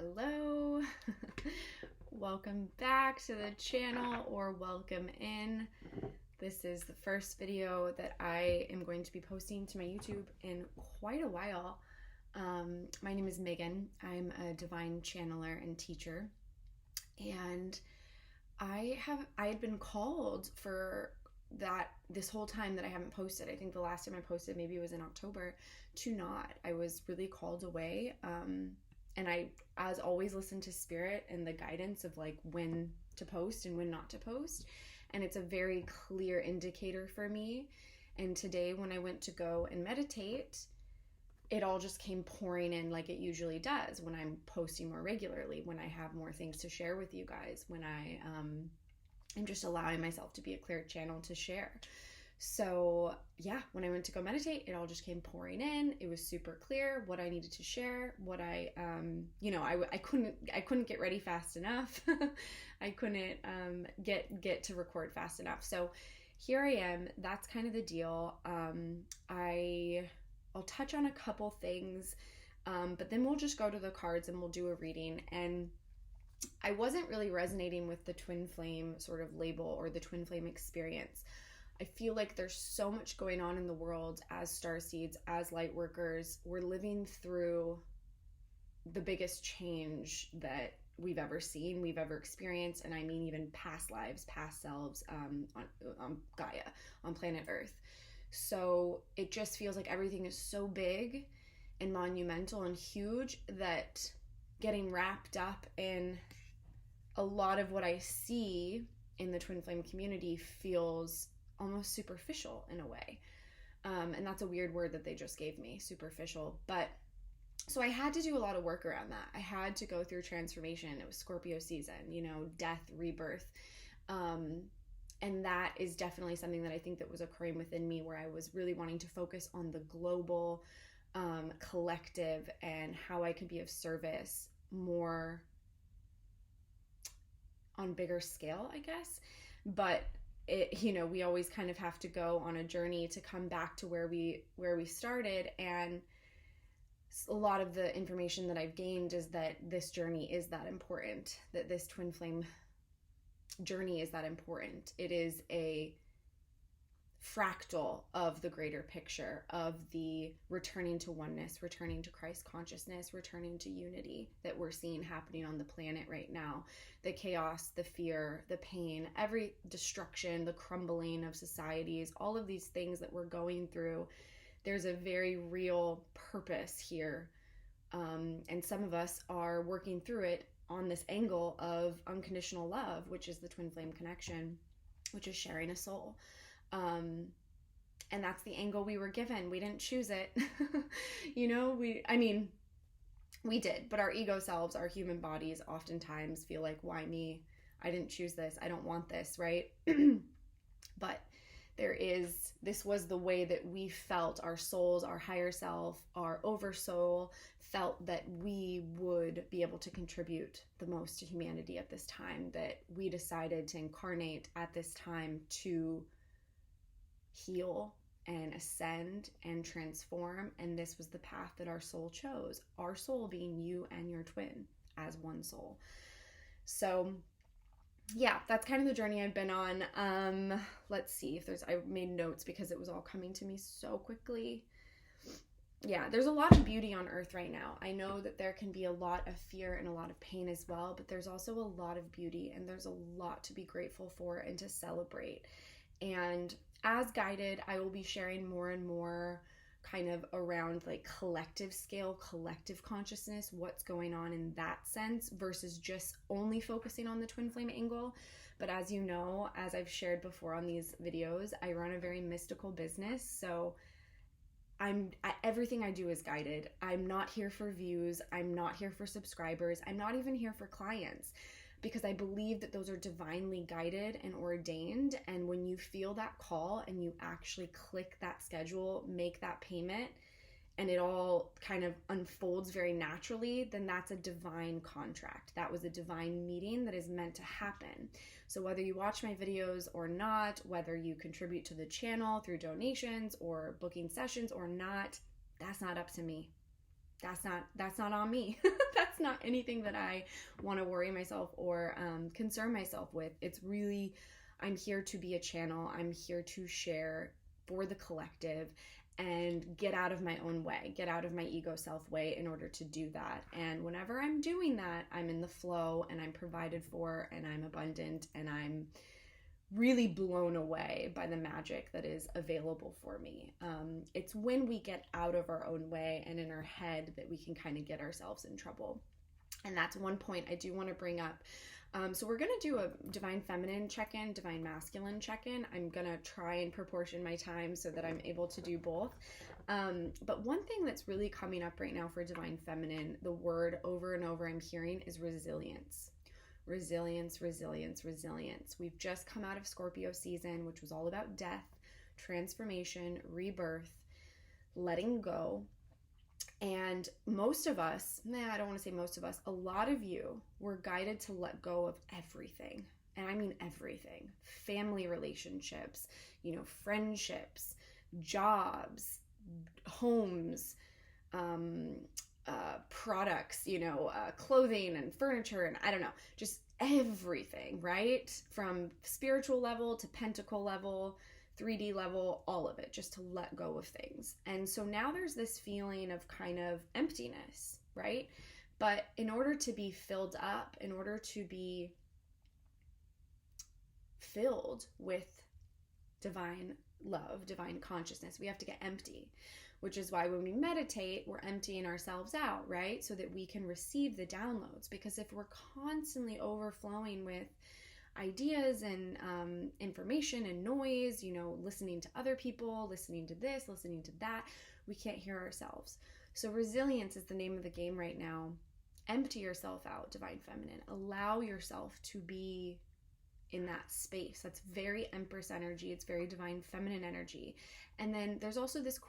Hello. Welcome back to the channel, or welcome in. This is the first video that I am going to be posting to my YouTube in quite a while. My name is Megan. I'm a divine channeler and teacher, and I had been called for that this whole time that I haven't posted. I think the last time I posted maybe it was in October to not. I was really called away. And I, as always, listen to spirit and the guidance of like when to post and when not to post. And it's a very clear indicator for me. And today when I went to go and meditate, it all just came pouring in like it usually does when I'm posting more regularly, when I have more things to share with you guys, when I'm just allowing myself to be a clear channel to share. So yeah, when I went to go meditate, it all just came pouring in. It was super clear what I needed to share, what I couldn't get ready fast enough. I couldn't get to record fast enough. So here I am. That's kind of the deal. I'll touch on a couple things, but then we'll just go to the cards and we'll do a reading. And I wasn't really resonating with the twin flame sort of label or the twin flame experience. I feel like there's so much going on in the world as starseeds, as light workers. We're living through the biggest change that we've ever seen, we've ever experienced, and I mean even past lives, past selves on Gaia, on planet Earth. So it just feels like everything is so big and monumental and huge that getting wrapped up in a lot of what I see in the twin flame community feels almost superficial in a way. And that's a weird word that they just gave me, superficial. But so I had to do a lot of work around that. I had to go through transformation. It was Scorpio season, death, rebirth. And that is definitely something that I think that was occurring within me, where I was really wanting to focus on the global collective and how I could be of service more on bigger scale, I guess. But we always kind of have to go on a journey to come back to where we started. And a lot of the information that I've gained is that this journey is that important, that this twin flame journey is that important. It is a fractal of the greater picture of the returning to oneness, returning to Christ consciousness, returning to unity that we're seeing happening on the planet right now. The chaos, the fear, the pain, every destruction, the crumbling of societies, all of these things that we're going through, there's a very real purpose here. And some of us are working through it on this angle of unconditional love, which is the twin flame connection, which is sharing a soul. And that's the angle we were given. We didn't choose it. We did, but our ego selves, our human bodies oftentimes feel like, why me? I didn't choose this. I don't want this, right? But this was the way that we felt, our souls, our higher self, our oversoul felt that we would be able to contribute the most to humanity at this time, that we decided to incarnate at this time to heal and ascend and transform. And this was the path that our soul chose, our soul being you and your twin as one soul. So yeah, that's kind of the journey I've been on. Let's see if I made notes because it was all coming to me so quickly. Yeah, there's a lot of beauty on earth right now. I know that there can be a lot of fear and a lot of pain as well, but there's also a lot of beauty, and there's a lot to be grateful for and to celebrate. And as guided, I will be sharing more and more kind of around like collective scale, collective consciousness, what's going on in that sense versus just only focusing on the twin flame angle. But as you know, as I've shared before on these videos, I run a very mystical business. So everything I do is guided. I'm not here for views. I'm not here for subscribers. I'm not even here for clients, because I believe that those are divinely guided and ordained. And when you feel that call and you actually click that schedule, make that payment, and it all kind of unfolds very naturally, then that's a divine contract. That was a divine meeting that is meant to happen. So whether you watch my videos or not, whether you contribute to the channel through donations or booking sessions or not, that's not up to me. that's not on me. That's not anything that I want to worry myself or concern myself with. It's really, I'm here to be a channel. I'm here to share for the collective and get out of my own way, get out of my ego self way in order to do that. And whenever I'm doing that, I'm in the flow and I'm provided for and I'm abundant and I'm really blown away by the magic that is available for me. It's when we get out of our own way and in our head that we can kind of get ourselves in trouble. And that's one point I do want to bring up. So we're going to do a divine feminine check-in, divine masculine check-in. I'm going to try and proportion my time so that I'm able to do both. But one thing that's really coming up right now for divine feminine, the word over and over I'm hearing is resilience. Resilience, resilience, resilience. We've just come out of Scorpio season, which was all about death, transformation, rebirth, letting go. And most of us, I don't want to say most of us, a lot of you were guided to let go of everything. And I mean everything. Family relationships, friendships, jobs, homes, products, clothing and furniture and I don't know, just everything, right? From spiritual level to pentacle level, 3D level, all of it, just to let go of things. And so now there's this feeling of kind of emptiness, right? But in order to be filled up, in order to be filled with divine love, divine consciousness, we have to get empty. Which is why when we meditate, we're emptying ourselves out, right? So that we can receive the downloads. Because if we're constantly overflowing with ideas and information and noise, listening to other people, listening to this, listening to that, we can't hear ourselves. So resilience is the name of the game right now. Empty yourself out, divine feminine. Allow yourself to be in that space. That's very Empress energy. It's very divine feminine energy. And then there's also this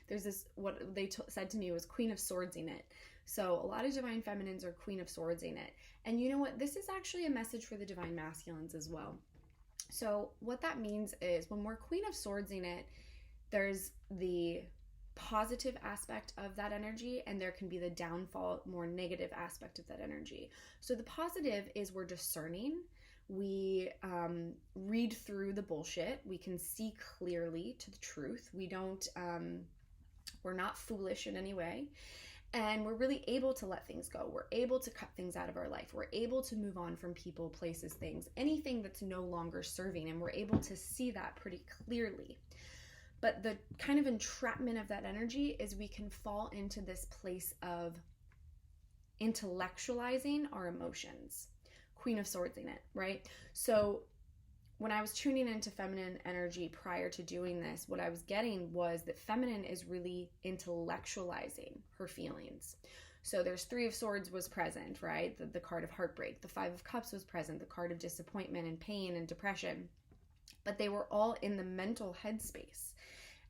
there's this, what they said to me was Queen of Swords in it. So a lot of divine feminines are Queen of Swords in it. And you know what? This is actually a message for the divine masculines as well. So what that means is when we're Queen of Swords in it, there's the positive aspect of that energy and there can be the downfall, more negative aspect of that energy. So the positive is we're discerning. We read through the bullshit. We can see clearly to the truth. We're not foolish in any way. And we're really able to let things go. We're able to cut things out of our life. We're able to move on from people, places, things, anything that's no longer serving. And we're able to see that pretty clearly. But the kind of entrapment of that energy is we can fall into this place of intellectualizing our emotions. Queen of Swords in it, right? So when I was tuning into feminine energy prior to doing this, what I was getting was that feminine is really intellectualizing her feelings. So there's 3 of Swords was present, right? The card of heartbreak. The 5 of Cups was present, the card of disappointment and pain and depression. But they were all in the mental headspace.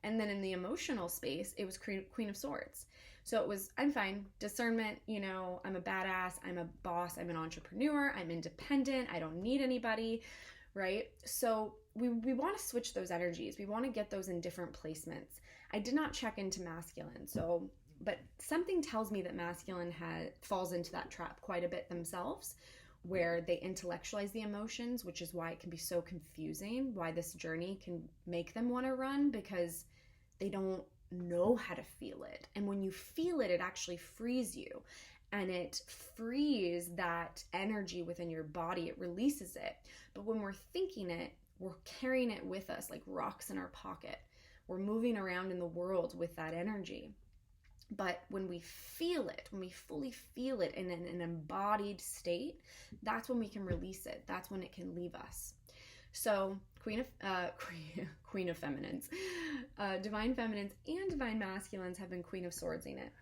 And then in the emotional space, it was Queen of Swords. So it was, I'm fine, discernment, I'm a badass, I'm a boss, I'm an entrepreneur, I'm independent, I don't need anybody, right? So we want to switch those energies. We want to get those in different placements. I did not check into masculine, but something tells me that masculine falls into that trap quite a bit themselves, where they intellectualize the emotions, which is why it can be so confusing, why this journey can make them want to run, because they don't know how to feel it. And when you feel it, it actually frees you. And it frees that energy within your body. It releases it. But when we're thinking it, we're carrying it with us like rocks in our pocket. We're moving around in the world with that energy. But when we feel it, when we fully feel it in an embodied state, that's when we can release it. That's when it can leave us. So Queen of Feminines, Divine Feminines and Divine Masculines have been Queen of Swords in it.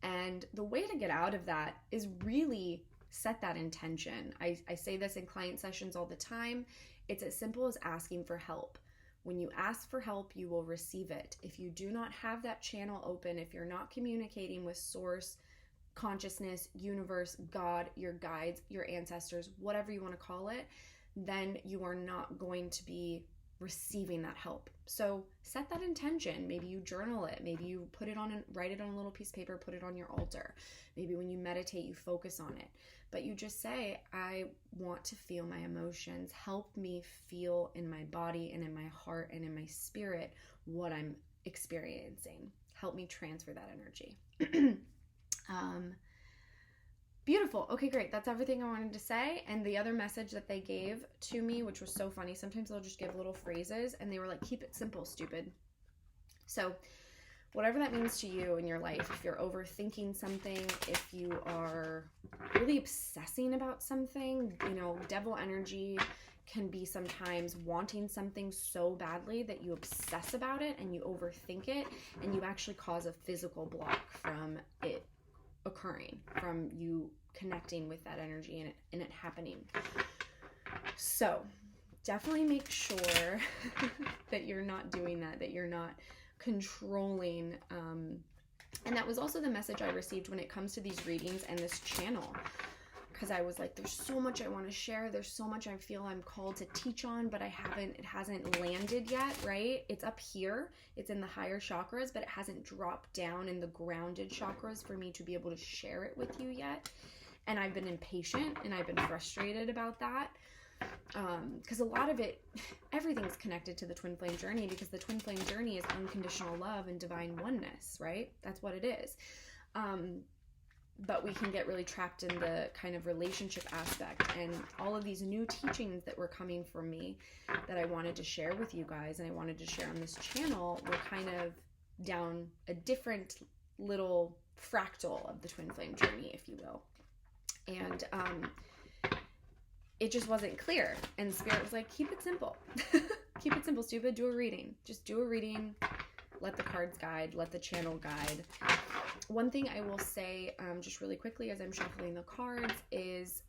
And the way to get out of that is really set that intention. I say this in client sessions all the time. It's as simple as asking for help. When you ask for help, you will receive it. If you do not have that channel open, if you're not communicating with source, consciousness, universe, God, your guides, your ancestors, whatever you want to call it, then you are not going to be receiving that help. So set that intention. Maybe you journal it. Maybe you put it on and write it on a little piece of paper, put it on your altar. Maybe when you meditate, you focus on it. But you just say, I want to feel my emotions. Help me feel in my body and in my heart and in my spirit what I'm experiencing. Help me transfer that energy. Beautiful. Okay, great. That's everything I wanted to say. And the other message that they gave to me, which was so funny, sometimes they'll just give little phrases and they were like, keep it simple, stupid. So whatever that means to you in your life, if you're overthinking something, if you are really obsessing about something, you know, devil energy can be sometimes wanting something so badly that you obsess about it and you overthink it and you actually cause a physical block from it occurring, from you connecting with that energy and it happening. So definitely make sure that you're not doing that you're not controlling. And that was also the message I received when it comes to these readings and this channel. Because I was like, there's so much I want to share. There's so much I feel I'm called to teach on, but it hasn't landed yet, right? It's up here. It's in the higher chakras, but it hasn't dropped down in the grounded chakras for me to be able to share it with you yet. And I've been impatient and I've been frustrated about that. Because a lot of it, everything's connected to the twin flame journey, because the twin flame journey is unconditional love and divine oneness, right? That's what it is. But we can get really trapped in the kind of relationship aspect, and all of these new teachings that were coming from me that I wanted to share with you guys and I wanted to share on this channel were kind of down a different little fractal of the twin flame journey, if you will. And it just wasn't clear. And Spirit was like, keep it simple. Keep it simple, stupid. Do a reading. Just do a reading. Let the cards guide. Let the channel guide. One thing I will say, just really quickly as I'm shuffling the cards, is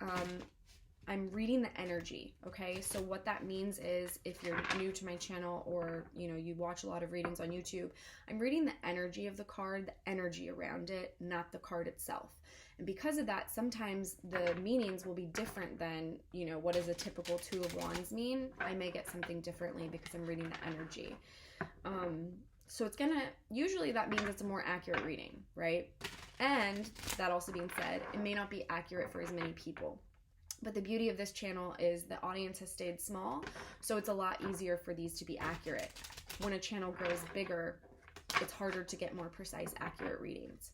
I'm reading the energy, okay? So what that means is, if you're new to my channel or, you know, you watch a lot of readings on YouTube, I'm reading the energy of the card, the energy around it, not the card itself. And because of that, sometimes the meanings will be different than, you know, what does a typical Two of Wands mean? I may get something differently because I'm reading the energy. So it's gonna, usually that means it's a more accurate reading, right? And that also being said, it may not be accurate for as many people. But the beauty of this channel is the audience has stayed small, so it's a lot easier for these to be accurate. When a channel grows bigger, it's harder to get more precise, accurate readings.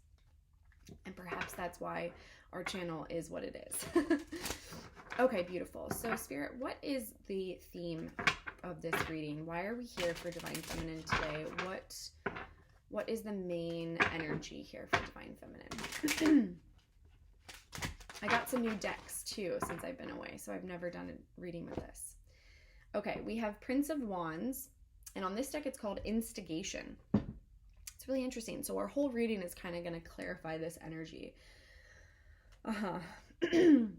And perhaps that's why our channel is what it is. Okay, beautiful. So Spirit, what is the theme of this reading? Why are we here for Divine Feminine today? What is the main energy here for Divine Feminine? I got some new decks too since I've been away, so I've never done a reading with this. Okay, we have Prince of Wands, and on this deck it's called Instigation. It's really interesting. So our whole reading is kind of going to clarify this energy.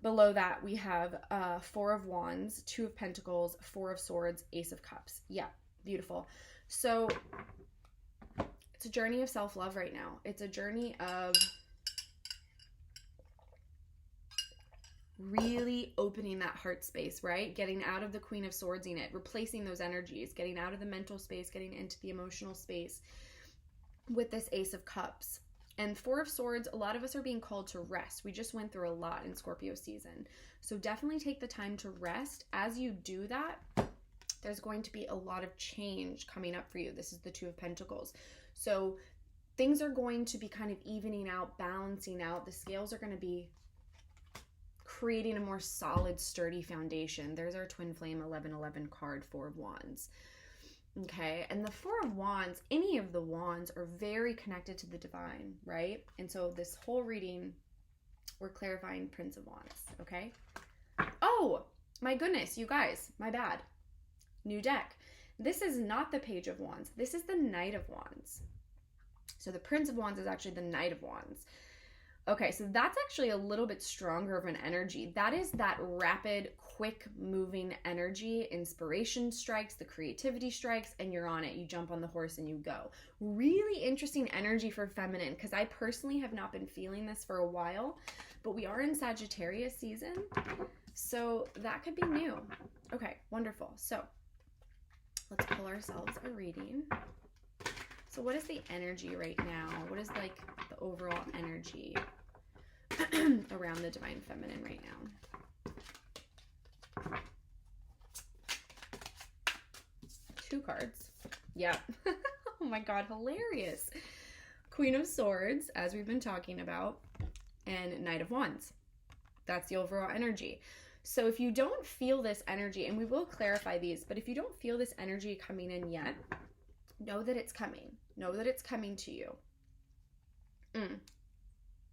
Below that we have Four of Wands, Two of Pentacles, Four of Swords, Ace of Cups. Yeah, beautiful. So it's a journey of self-love right now. It's a journey of really opening that heart space, right? Getting out of the Queen of Swords in it, replacing those energies, getting out of the mental space, getting into the emotional space with this Ace of Cups. And Four of Swords, a lot of us are being called to rest. We just went through a lot in Scorpio season. So definitely take the time to rest. As you do that, there's going to be a lot of change coming up for you. This is the Two of Pentacles. So things are going to be kind of evening out, balancing out. The scales are going to be creating a more solid, sturdy foundation. There's our Twin Flame 1111 card, Four of Wands. Okay, and the Four of Wands, any of the wands are very connected to the divine, right? And so this whole reading, we're clarifying Prince of Wands, okay? Oh, my goodness, you guys, my bad. New deck. This is not the Page of Wands. This is the Knight of Wands. So the Prince of Wands is actually the Knight of Wands. Okay, so that's actually a little bit stronger of an energy. That is that rapid, quick moving energy. Inspiration strikes, the creativity strikes, and you're on it. You jump on the horse and you go. Really interesting energy for feminine, because I personally have not been feeling this for a while, but we are in Sagittarius season, so that could be new. Okay, wonderful. So Let's pull ourselves a reading. So what is the energy right now? What is like the overall energy around the Divine Feminine right now? 2 cards. Yeah. Oh my God, hilarious. Queen of Swords, as we've been talking about, and Knight of Wands. That's the overall energy. So if you don't feel this energy, and we will clarify these, but if you don't feel this energy coming in yet, know that it's coming. Know that it's coming to you.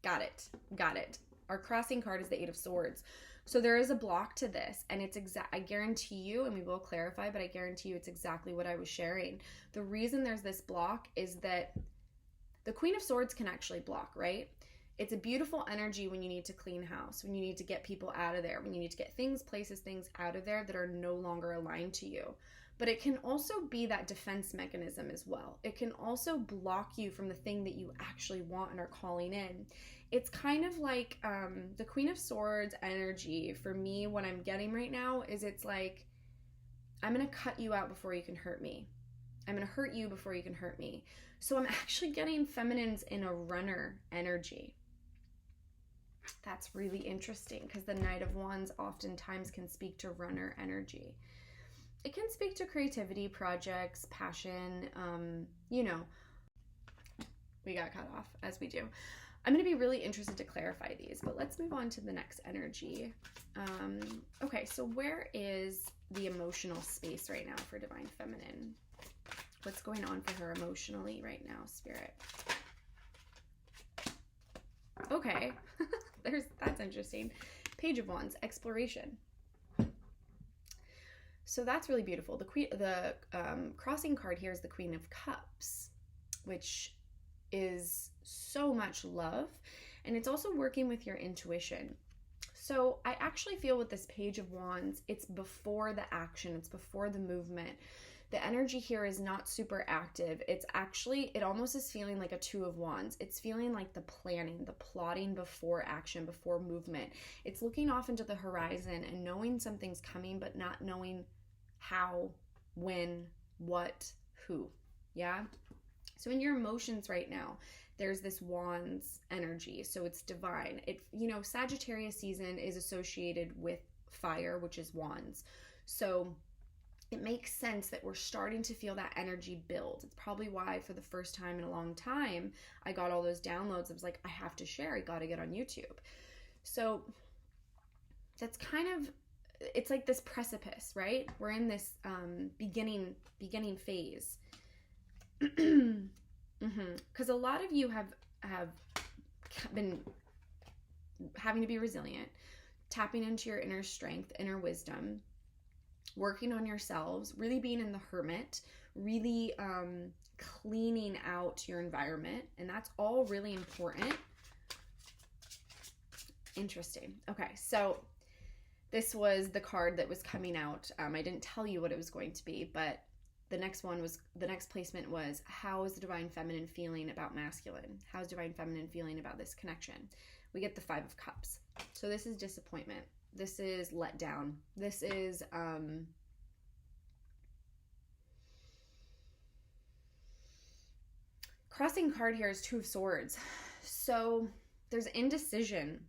Got it. Got it. Our crossing card is the 8 of Swords. So there is a block to this, and it's I guarantee you, and we will clarify, but I guarantee you it's exactly what I was sharing. The reason there's this block is that the Queen of Swords can actually block, right? It's a beautiful energy when you need to clean house, when you need to get people out of there, when you need to get things, places, things out of there that are no longer aligned to you. But it can also be that defense mechanism as well. It can also block you from the thing that you actually want and are calling in. It's kind of like the Queen of Swords energy for me, what I'm getting right now is it's like, I'm going to cut you out before you can hurt me. I'm going to hurt you before you can hurt me. So I'm actually getting feminines in a runner energy. That's really interesting because the Knight of Wands oftentimes can speak to runner energy. It can speak to creativity, projects, passion, you know. We got cut off, as we do. I'm going to be really interested to clarify these, but let's move on to the next energy. Okay, so where is the emotional space right now for Divine Feminine? What's going on for her emotionally right now, Spirit? Okay, that's interesting. Page of Wands, exploration. So that's really beautiful. The crossing card here is the Queen of Cups, which is so much love, and it's also working with your intuition. So I actually feel with this Page of Wands, it's before the action, it's before the movement. The energy here is not super active. It's actually, it almost is feeling like a 2 of Wands. It's feeling like the planning, the plotting before action, before movement. It's looking off into the horizon and knowing something's coming, but not knowing how, when, what, who. Yeah? So in your emotions right now, there's this Wands energy. So it's divine. Sagittarius season is associated with fire, which is Wands. So it makes sense that we're starting to feel that energy build. It's probably why for the first time in a long time, I got all those downloads. I was like, I have to share. I got to get on YouTube. So that's kind of, it's like this precipice, right? We're in this beginning phase. Because a lot of you have been having to be resilient, tapping into your inner strength, inner wisdom, working on yourselves, really being in the hermit, really cleaning out your environment. And that's all really important. Interesting. Okay, so this was the card that was coming out. I didn't tell you what it was going to be, but the next placement was, how is the Divine Feminine feeling about masculine? How is Divine Feminine feeling about this connection? We get the 5 of Cups. So this is disappointment. This is let down. This is crossing card here is 2 of Swords. So there's indecision.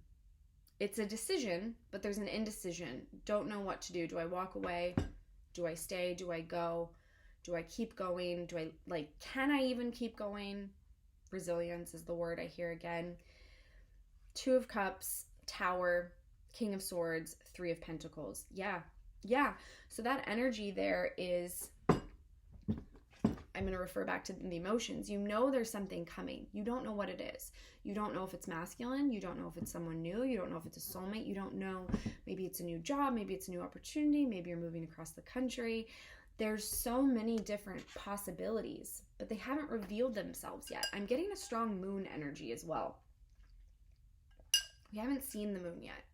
It's a decision, but there's an indecision. Don't know what to do. Do I walk away? Do I stay? Do I go? Do I keep going? Can I even keep going? Resilience is the word I hear again. 2 of Cups, Tower, King of Swords, 3 of Pentacles. Yeah. So that energy there is, I'm going to refer back to the emotions. You know there's something coming. You don't know what it is. You don't know if it's masculine. You don't know if it's someone new. You don't know if it's a soulmate. You don't know. Maybe it's a new job. Maybe it's a new opportunity. Maybe you're moving across the country. There's so many different possibilities, but they haven't revealed themselves yet. I'm getting a strong moon energy as well. We haven't seen the moon yet.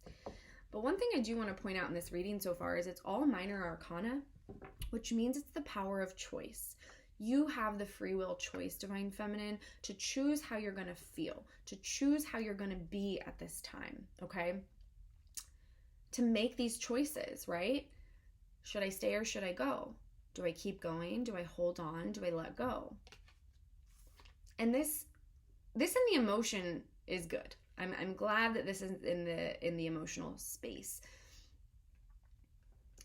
But one thing I do want to point out in this reading so far is it's all minor arcana, which means it's the power of choice. You have the free will choice, Divine Feminine, to choose how you're going to feel, to choose how you're going to be at this time, okay? To make these choices, right? Should I stay or should I go? Do I keep going? Do I hold on? Do I let go? And this in the emotion is good. I'm glad that this is in the emotional space.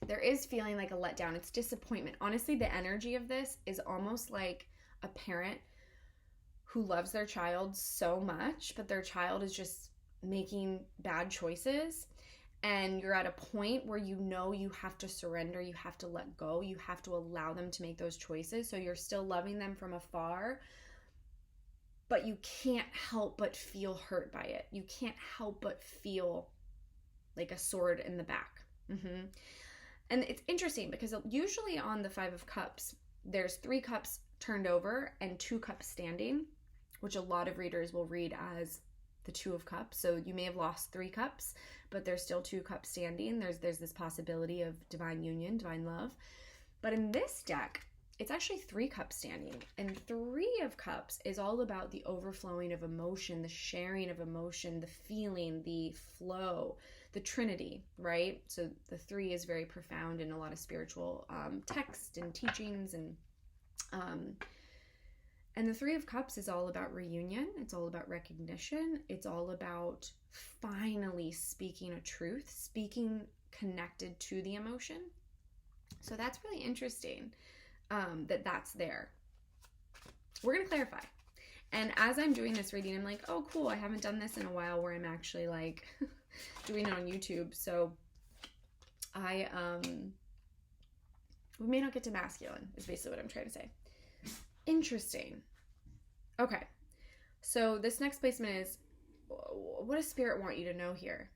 There is feeling like a letdown. It's disappointment. Honestly, the energy of this is almost like a parent who loves their child so much, but their child is just making bad choices. And you're at a point where you know you have to surrender, you have to let go, you have to allow them to make those choices. So you're still loving them from afar, but you can't help but feel hurt by it. You can't help but feel like a sword in the back. And it's interesting because usually on the Five of Cups, there's 3 cups turned over and 2 cups standing, which a lot of readers will read as the Two of Cups. So you may have lost 3 cups, but there's still 2 cups standing. There's this possibility of divine union, divine love. But in this deck, it's actually 3 cups standing. And 3 of Cups is all about the overflowing of emotion, the sharing of emotion, the feeling, the flow, the Trinity, right? So the 3 is very profound in a lot of spiritual text and teachings. And the 3 of Cups is all about reunion. It's all about recognition. It's all about finally speaking a truth, speaking connected to the emotion. So that's really interesting that that's there. We're going to clarify. And as I'm doing this reading, I'm like, oh, cool. I haven't done this in a while where I'm actually like doing it on YouTube. So we may not get to masculine is basically what I'm trying to say. Interesting. Okay. So this next placement is, what does Spirit want you to know here?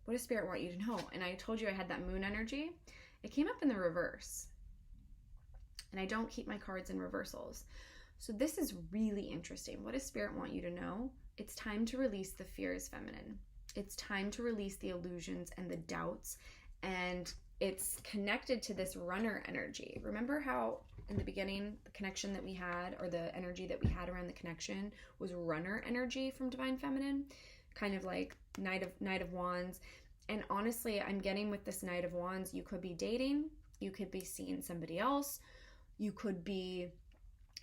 What does Spirit want you to know? And I told you I had that moon energy. It came up in the reverse. And I don't keep my cards in reversals. So this is really interesting. What does Spirit want you to know? It's time to release the fears, feminine. It's time to release the illusions and the doubts. And it's connected to this runner energy. Remember how in the beginning, the connection that we had, or the energy that we had around the connection, was runner energy from Divine Feminine, kind of like Knight of Wands. And honestly, I'm getting with this Knight of Wands, you could be dating, you could be seeing somebody else, you could be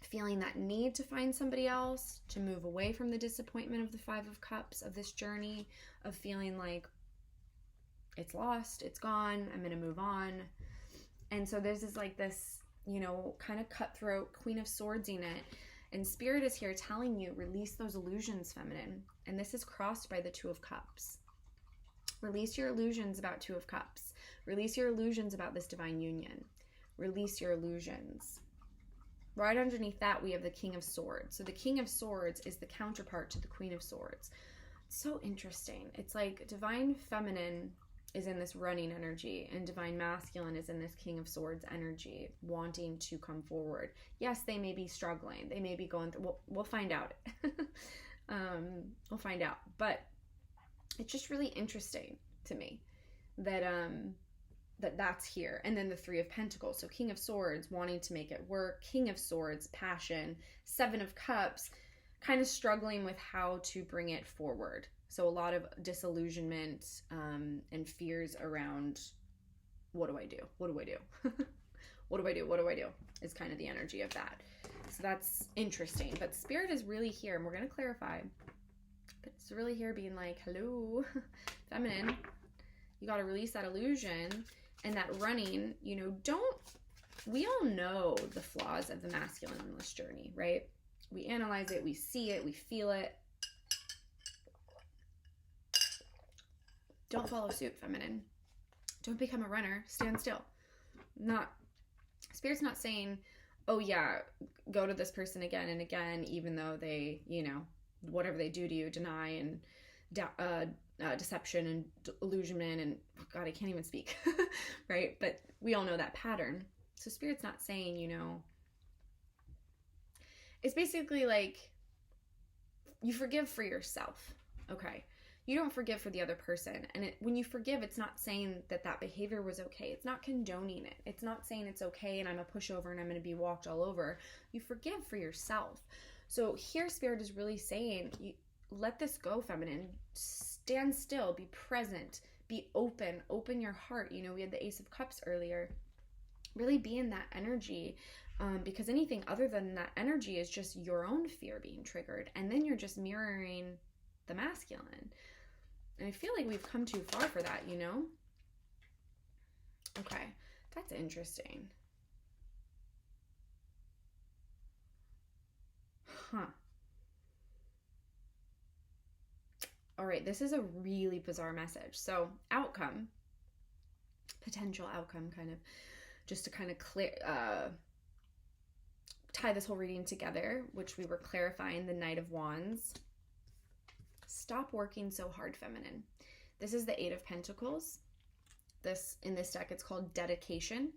feeling that need to find somebody else, to move away from the disappointment of the Five of Cups, of this journey, of feeling like it's lost, it's gone, I'm going to move on. And so there's this, kind of cutthroat Queen of Swords in it. And Spirit is here telling you, release those illusions, feminine. And this is crossed by the Two of Cups. Release your illusions about Two of Cups. Release your illusions about this divine union. Release your illusions. Right underneath that, we have the King of Swords. So the King of Swords is the counterpart to the Queen of Swords. It's so interesting. It's like Divine Feminine is in this running energy, and Divine Masculine is in this King of Swords energy, wanting to come forward. Yes, they may be struggling. They may be going through, we'll find out. We'll find out. But it's just really interesting to me that that's here. And then the Three of Pentacles. So King of Swords, wanting to make it work. King of Swords, passion. Seven of Cups, kind of struggling with how to bring it forward. So a lot of disillusionment and fears around, what do I do? What do I do? What do I do? What do I do? Is kind of the energy of that. So that's interesting. But Spirit is really here, and we're going to clarify. But it's really here being like, hello, feminine. You got to release that illusion and that running. We all know the flaws of the masculine in this journey, right? We analyze it, we see it, we feel it. Don't follow suit, feminine. Don't become a runner. Stand still. Spirit's not saying, oh yeah, go to this person again and again, even though they, whatever they do to you, deny and deception and illusionment and, oh God, I can't even speak, right? But we all know that pattern. So Spirit's not saying, it's basically like you forgive for yourself, okay? You don't forgive for the other person. And when you forgive, it's not saying that behavior was okay. It's not condoning it. It's not saying it's okay and I'm a pushover and I'm going to be walked all over. You forgive for yourself. So here Spirit is really saying, let this go, feminine. Stand still. Be present. Be open. Open your heart. We had the Ace of Cups earlier. really be in that energy, because anything other than that energy is just your own fear being triggered, and then you're just mirroring the masculine. And I feel like we've come too far for that, you know? Okay, that's interesting. Huh. All right, this is a really bizarre message. So, outcome, potential outcome, kind of, just to kind of tie this whole reading together, which we were clarifying the Knight of Wands. Stop working so hard, feminine. This is the Eight of Pentacles. In this deck, it's called dedication.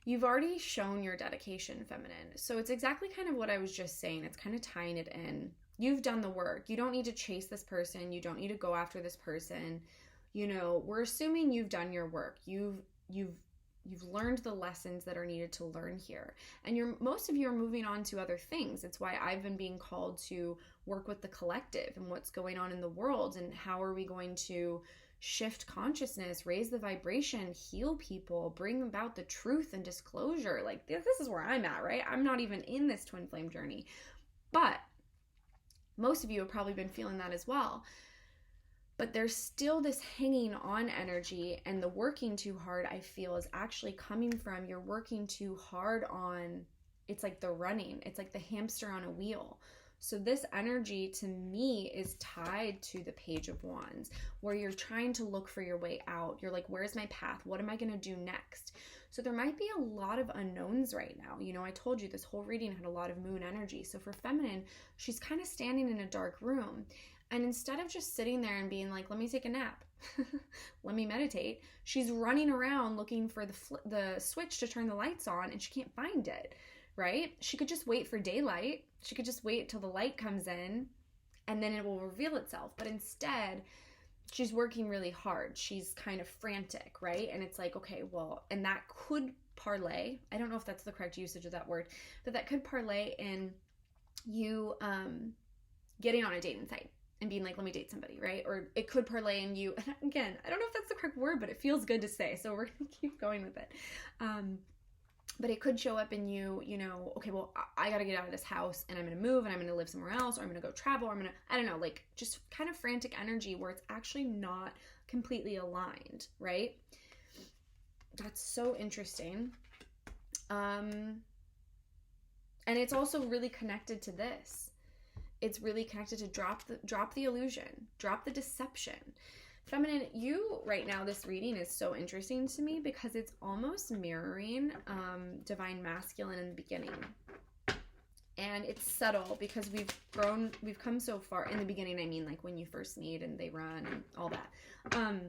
You've already shown your dedication, feminine. So it's exactly kind of what I was just saying. It's kind of tying it in. You've done the work. You don't need to chase this person. You don't need to go after this person. You know, we're assuming you've done your work. You've learned the lessons that are needed to learn here. And most of you are moving on to other things. It's why I've been being called to work with the collective and what's going on in the world, and how are we going to shift consciousness, raise the vibration, heal people, bring about the truth and disclosure. Like, this is where I'm at, right? I'm not even in this twin flame journey. But most of you have probably been feeling that as well. But there's still this hanging on energy, and the working too hard, I feel, is actually coming from you're working too hard on, it's like the running, it's like the hamster on a wheel. So this energy to me is tied to the Page of Wands, where you're trying to look for your way out. You're like, where's my path? What am I going to do next? So there might be a lot of unknowns right now. You know, I told you this whole reading had a lot of moon energy. So for feminine, she's kind of standing in a dark room. And instead of just sitting there and being like, let me take a nap, let me meditate, she's running around looking for the switch to turn the lights on, and she can't find it, right? She could just wait for daylight. She could just wait till the light comes in, and then it will reveal itself. But instead, she's working really hard. She's kind of frantic, right? And it's like, okay, well, and that could parlay. I don't know if that's the correct usage of that word, but that could parlay in you getting on a dating site and being like, let me date somebody, right? Or it could parlay in you, again, I don't know if that's the correct word, but it feels good to say, so we're gonna keep going with it. But it could show up in you, you know, okay, well, I gotta get out of this house, and I'm gonna move, and I'm gonna live somewhere else, or I'm gonna go travel, or I'm gonna, I don't know, like just kind of frantic energy where it's actually not completely aligned, right? That's so interesting. And it's also really connected to this. It's really connected to drop the illusion, drop the deception. Feminine, you right now, this reading is so interesting to me because it's almost mirroring divine masculine in the beginning. And it's subtle because we've come so far. In the beginning, I mean, like when you first meet and they run and all that.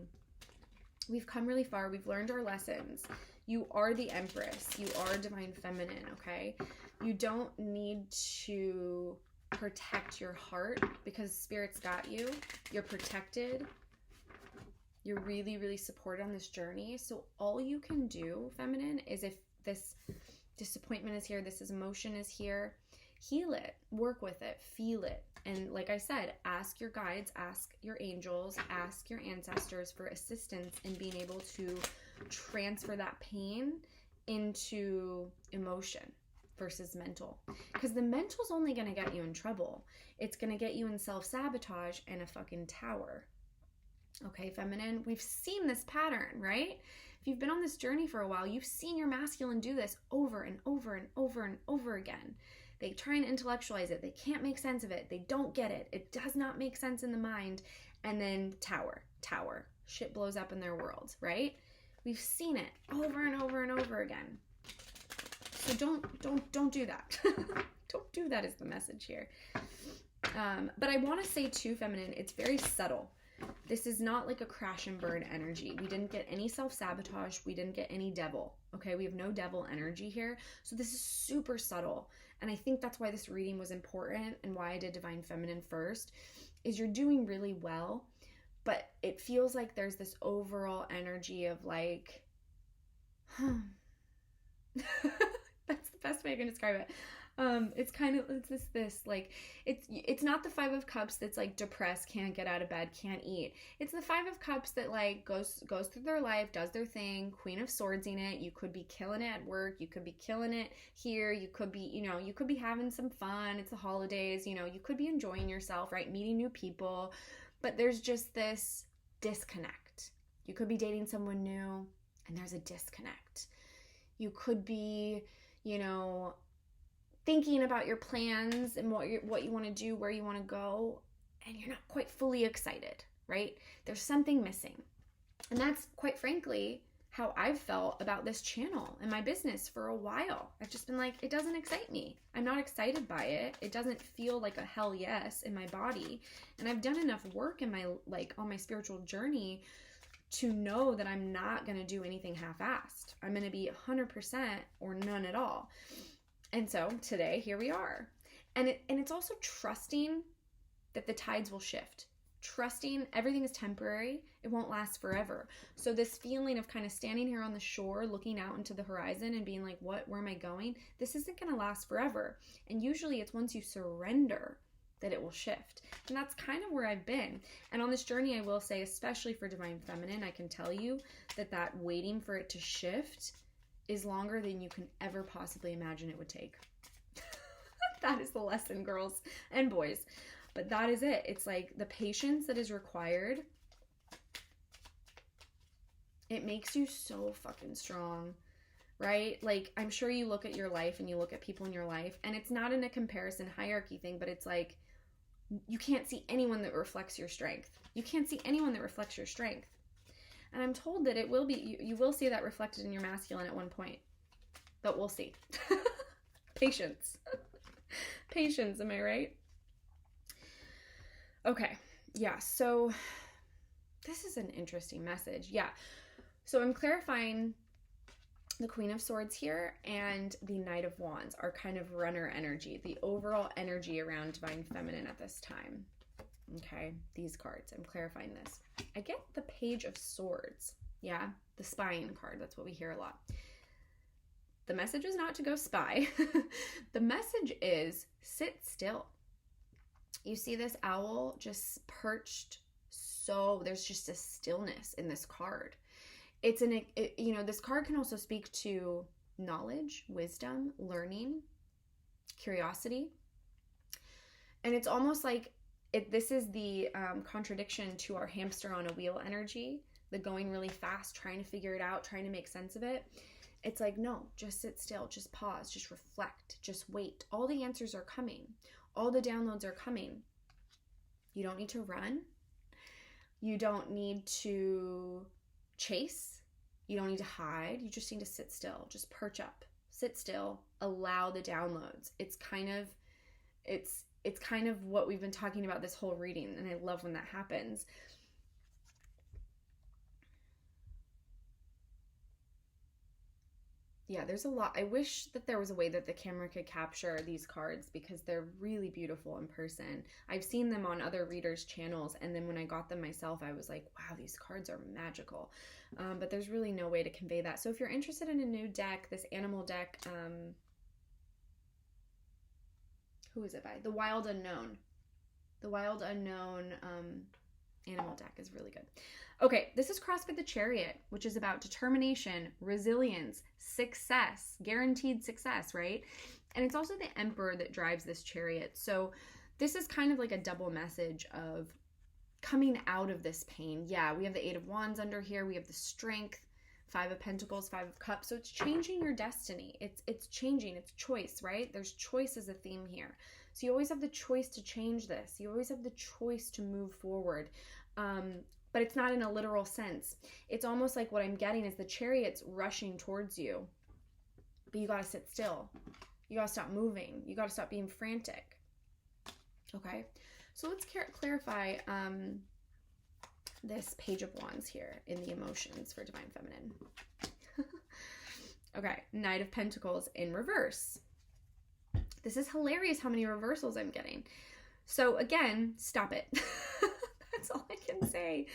We've come really far. We've learned our lessons. You are the Empress. You are divine feminine, okay? You don't need to protect your heart because Spirit's got you. You're protected. You're really, really supported on this journey. So all you can do, feminine, is if this disappointment is here, this emotion is here, heal it, work with it, feel it. And like I said, ask your guides, ask your angels, ask your ancestors for assistance in being able to transfer that pain into emotion versus mental. Because the mental's only going to get you in trouble. It's going to get you in self-sabotage and a fucking tower. Okay, feminine, we've seen this pattern, right? If you've been on this journey for a while, you've seen your masculine do this over and over and over and over again. They try and intellectualize it. They can't make sense of it. They don't get it. It does not make sense in the mind. And then tower. Shit blows up in their world, right? We've seen it over and over and over again. So don't do that. Don't do that is the message here. But I want to say too, feminine, it's very subtle. This is not like a crash and burn energy. We didn't get any self-sabotage. We didn't get any devil. Okay, we have no devil energy here. So this is super subtle. And I think that's why this reading was important and why I did Divine Feminine first, is you're doing really well, but it feels like there's this overall energy of like, that's the best way I can describe it. It's this like, it's not the Five of Cups that's like depressed, can't get out of bed, can't eat. It's the Five of Cups that like goes through their life, does their thing. Queen of Swords in it. You could be killing it at work, you could be killing it here, you could be, you could be having some fun. It's the holidays, you could be enjoying yourself, right? Meeting new people, but there's just this disconnect. You could be dating someone new and there's a disconnect. You could be, thinking about your plans and what you want to do, where you want to go, and you're not quite fully excited, right? There's something missing. And that's, quite frankly, how I've felt about this channel and my business for a while. I've just been like, it doesn't excite me. I'm not excited by it. It doesn't feel like a hell yes in my body. And I've done enough work in my, on my spiritual journey to know that I'm not going to do anything half-assed. I'm going to be 100% or none at all. And so today, here we are. And it's also trusting that the tides will shift. Trusting everything is temporary. It won't last forever. So this feeling of kind of standing here on the shore, looking out into the horizon and being like, where am I going? This isn't going to last forever. And usually it's once you surrender that it will shift. And that's kind of where I've been. And on this journey, I will say, especially for Divine Feminine, I can tell you that waiting for it to shift is longer than you can ever possibly imagine it would take. That is the lesson, girls and boys. But that is it. It's like the patience that is required. It makes you so fucking strong, right? Like, I'm sure you look at your life and you look at people in your life, and it's not in a comparison hierarchy thing, but it's like, you can't see anyone that reflects your strength. You can't see anyone that reflects your strength. And I'm told that it will be, you will see that reflected in your masculine at one point. But we'll see. Patience. Patience, am I right? Okay. Yeah, so this is an interesting message. Yeah. So I'm clarifying the Queen of Swords here and the Knight of Wands are kind of runner energy, the overall energy around Divine Feminine at this time. Okay, these cards, I'm clarifying this. I get the Page of Swords. Yeah, the spying card. That's what we hear a lot. The message is not to go spy. The message is sit still. You see this owl just perched, so there's just a stillness in this card. This card can also speak to knowledge, wisdom, learning, curiosity. And it's almost like this is the contradiction to our hamster on a wheel energy, the going really fast, trying to figure it out, trying to make sense of it. It's like, no, just sit still, just pause, just reflect, just wait. All the answers are coming. All the downloads are coming. You don't need to run. You don't need to chase. You don't need to hide. You just need to sit still. Just perch up. Sit still. Allow the downloads. It's kind of what we've been talking about this whole reading, and I love when that happens. Yeah, there's a lot. I wish that there was a way that the camera could capture these cards because they're really beautiful in person. I've seen them on other readers' channels, and then when I got them myself, I was like, wow, these cards are magical. But there's really no way to convey that. So if you're interested in a new deck, this animal deck, who is it by? The Wild Unknown. The Wild Unknown animal deck is really good. Okay, this is crossed with the Chariot, which is about determination, resilience, success, guaranteed success, right? And it's also the Emperor that drives this Chariot. So this is kind of like a double message of coming out of this pain. Yeah, we have the Eight of Wands under here. We have the Strength, Five of Pentacles, Five of Cups. So it's changing your destiny. It's changing. It's choice, right? There's choice as a theme here. So you always have the choice to change this. You always have the choice to move forward. But it's not in a literal sense. It's almost like what I'm getting is the Chariot's rushing towards you, but you got to sit still. You got to stop moving. You got to stop being frantic. Okay, so let's clarify this Page of Wands here in the emotions for Divine Feminine. Okay, Knight of Pentacles in reverse. This is hilarious how many reversals I'm getting. So again, stop it. That's all I can say.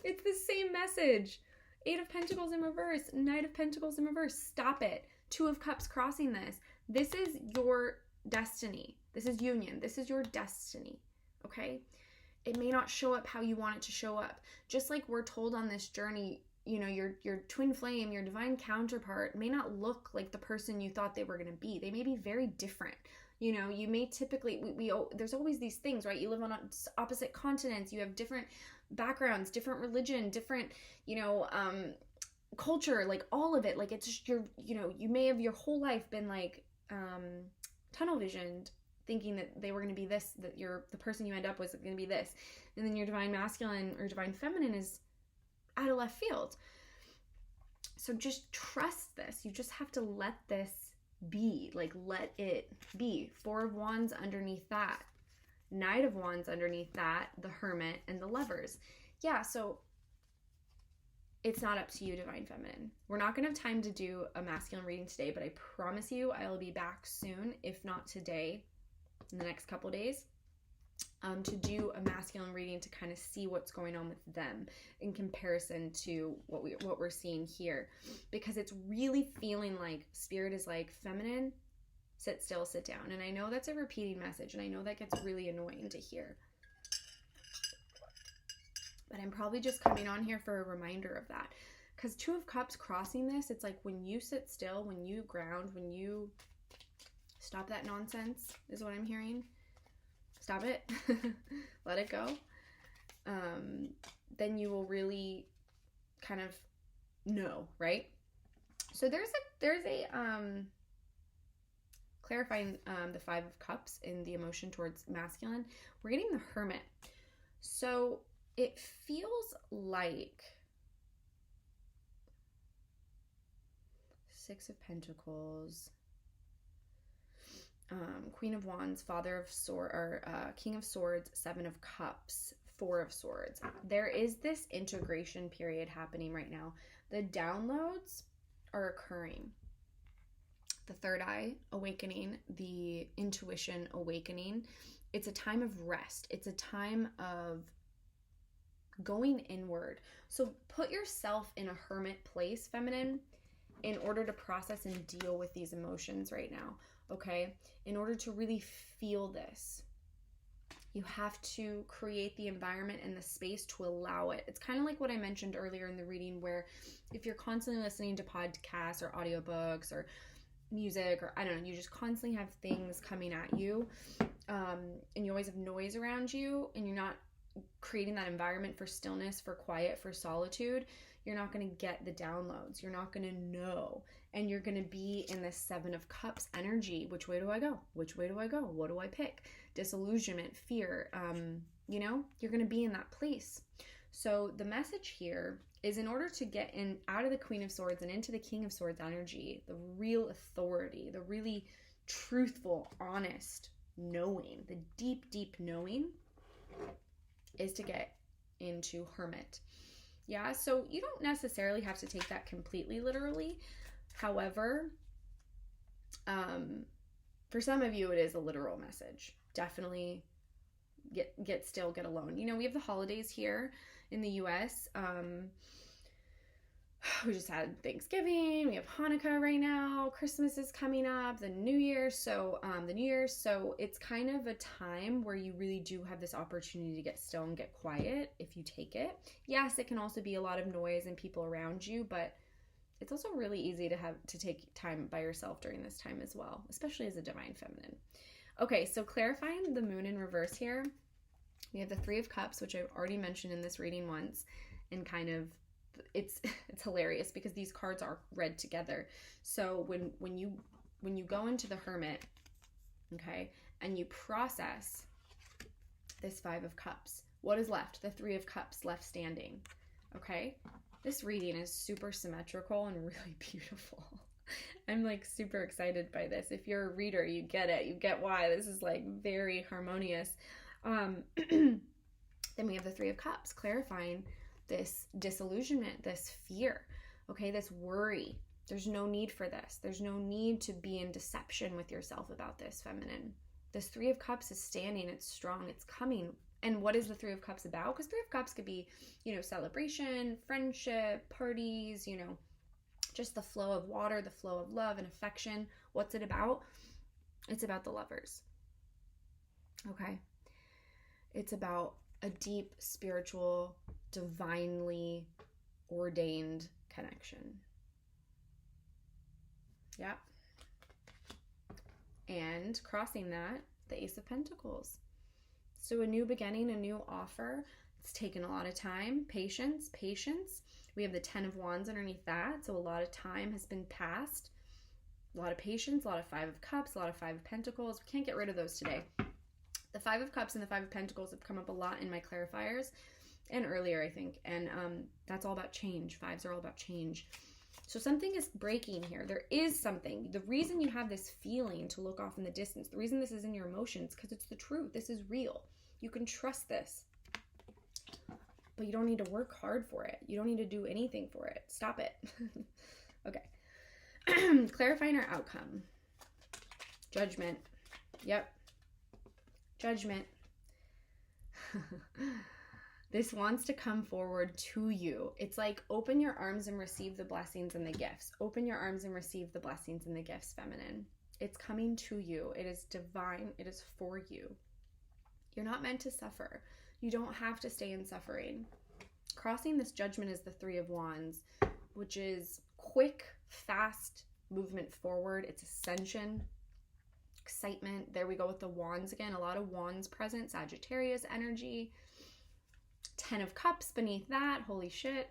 It's the same message. Eight of Pentacles in reverse, Knight of Pentacles in reverse. Stop it. Two of Cups crossing this. This is your destiny. This is union. This is your destiny. Okay? It may not show up how you want it to show up. Just like we're told on this journey, you know, your twin flame, your divine counterpart may not look like the person you thought they were going to be. They may be very different. You know, you may typically, there's always these things, right? You live on opposite continents. You have different backgrounds, different religion, different, you know, culture, like all of it. Like it's just you know, you may have your whole life been like tunnel visioned, thinking that they were going to be this, that the person you end up with is going to be this. And then your divine masculine or divine feminine is out of left field. So just trust this. You just have to let this be. Like, let it be. 4 of Wands underneath that. Knight of Wands underneath that. The Hermit and the Lovers. Yeah, so it's not up to you, divine feminine. We're not going to have time to do a masculine reading today, but I promise you I'll be back soon, if not today, in the next couple days, to do a masculine reading to kind of see what's going on with them in comparison to what we're seeing here, because it's really feeling like spirit is like, feminine, sit still, sit down. And I know that's a repeating message, and I know that gets really annoying to hear, but I'm probably just coming on here for a reminder of that, because 2 of Cups crossing this, it's like when you sit still, when you ground, when you stop that nonsense, is what I'm hearing. Stop it. Let it go. Then you will really kind of know, right? So there's a clarifying the 5 of Cups in the emotion towards masculine. We're getting the Hermit. So it feels like 6 of Pentacles, Queen of Wands, Father of Swords, or King of Swords, 7 of Cups, 4 of Swords. There is this integration period happening right now. The downloads are occurring. The third eye awakening, the intuition awakening. It's a time of rest. It's a time of going inward. So put yourself in a hermit place, feminine, in order to process and deal with these emotions right now. Okay, in order to really feel this, you have to create the environment and the space to allow it. It's kind of like what I mentioned earlier in the reading, where if you're constantly listening to podcasts or audiobooks or music, or I don't know, you just constantly have things coming at you, and you always have noise around you, and you're not creating that environment for stillness, for quiet, for solitude, you're not going to get the downloads. You're not going to know. And you're going to be in this 7 of Cups energy. Which way do I go? Which way do I go? What do I pick? Disillusionment, fear. You know, you're going to be in that place. So the message here is, in order to get in out of the Queen of Swords and into the King of Swords energy, the real authority, the really truthful, honest knowing, the deep, deep knowing, is to get into Hermit. Yeah, so you don't necessarily have to take that completely literally. However, for some of you, it is a literal message. Definitely get still, get alone. You know, we have the holidays here in the US. We just had Thanksgiving, we have Hanukkah right now, Christmas is coming up, the New Year. So it's kind of a time where you really do have this opportunity to get still and get quiet if you take it. Yes, it can also be a lot of noise and people around you, but it's also really easy to take time by yourself during this time as well, especially as a divine feminine. Okay, so clarifying the moon in reverse here, we have the 3 of Cups, which I've already mentioned in this reading once, and kind of it's hilarious because these cards are read together. So when you go into the Hermit, okay, and you process this 5 of Cups, what is left? The 3 of Cups left standing. Okay, this reading is super symmetrical and really beautiful. I'm like super excited by this. If you're a reader, you get it. You get why this is like very harmonious. Then we have the 3 of Cups, clarifying this disillusionment, this fear, okay, this worry. There's no need for this. There's no need to be in deception with yourself about this, feminine. This 3 of Cups is standing, it's strong, it's coming. And what is the 3 of Cups about? Because 3 of Cups could be, you know, celebration, friendship, parties, you know, just the flow of water, the flow of love and affection. What's it about? It's about the Lovers. Okay? It's about a deep, spiritual, divinely ordained connection. Yeah. And crossing that, the Ace of Pentacles. So a new beginning, a new offer. It's taken a lot of time, patience. We have the 10 of Wands underneath that. So a lot of time has been passed. A lot of patience, a lot of 5 of Cups, a lot of 5 of Pentacles. We can't get rid of those today. The 5 of Cups and the 5 of Pentacles have come up a lot in my clarifiers and earlier, I think. And that's all about change. 5s are all about change. So something is breaking here. There is something. The reason you have this feeling to look off in the distance, the reason this is in your emotions, because it's the truth. This is real. You can trust this. But you don't need to work hard for it. You don't need to do anything for it. Stop it. Okay. Clarifying our outcome. Judgment. Yep. Judgment. This wants to come forward to you. It's like open your arms and receive the blessings and the gifts. Open your arms and receive the blessings and the gifts, feminine. It's coming to you. It is divine. It is for you. You're not meant to suffer. You don't have to stay in suffering. Crossing this judgment is the 3 of Wands, which is quick, fast movement forward. It's ascension, excitement. There we go with the Wands again. A lot of Wands present. Sagittarius energy. 10 of Cups beneath that. Holy shit.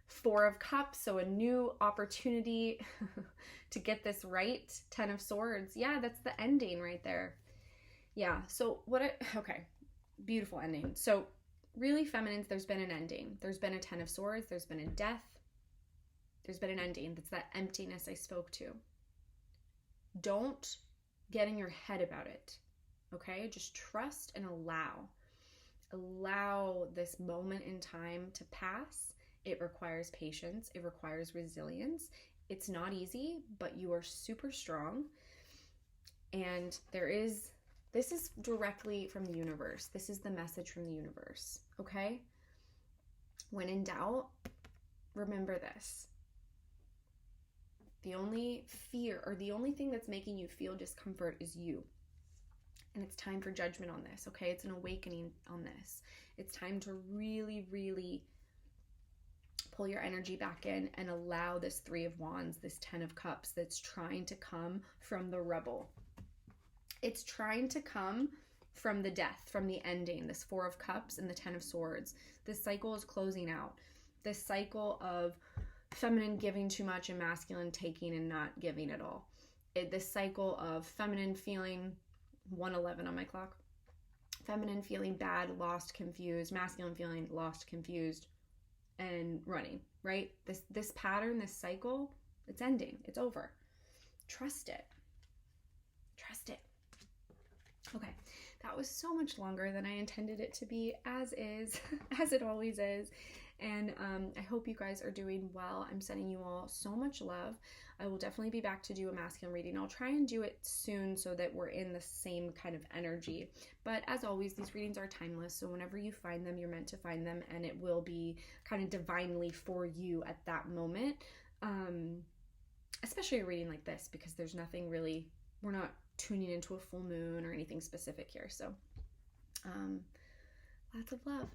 4 of Cups. So a new opportunity to get this right. 10 of Swords. Yeah, that's the ending right there. Yeah. So okay. Beautiful ending. So really, feminines, there's been an ending. There's been a 10 of Swords. There's been a death. There's been an ending. That's that emptiness I spoke to. Don't get in your head about it. Okay? Just trust and allow. Allow this moment in time to pass. It requires patience. It requires resilience. It's not easy, but you are super strong. And this is directly from the universe. This is the message from the universe, okay? When in doubt, remember this. The only fear or the only thing that's making you feel discomfort is you. And it's time for judgment on this, okay? It's an awakening on this. It's time to really, really pull your energy back in and allow this 3 of Wands, this 10 of Cups that's trying to come from the rebel. It's trying to come from the death, from the ending, this 4 of Cups and the 10 of Swords. This cycle is closing out. This cycle of feminine giving too much and masculine taking and not giving at all. This cycle of feminine feeling 111 on my clock. Feminine feeling bad, lost, confused. Masculine feeling lost, confused, and running, right? This pattern, this cycle, it's ending. It's over. Trust it. Trust it. Okay, that was so much longer than I intended it to be, as is, as it always is. And I hope you guys are doing well. I'm sending you all so much love. I will definitely be back to do a masculine reading. I'll try and do it soon so that we're in the same kind of energy. But as always, these readings are timeless. So whenever you find them, you're meant to find them. And it will be kind of divinely for you at that moment. Especially a reading like this, because there's nothing really, we're not tuning into a full moon or anything specific here. So lots of love.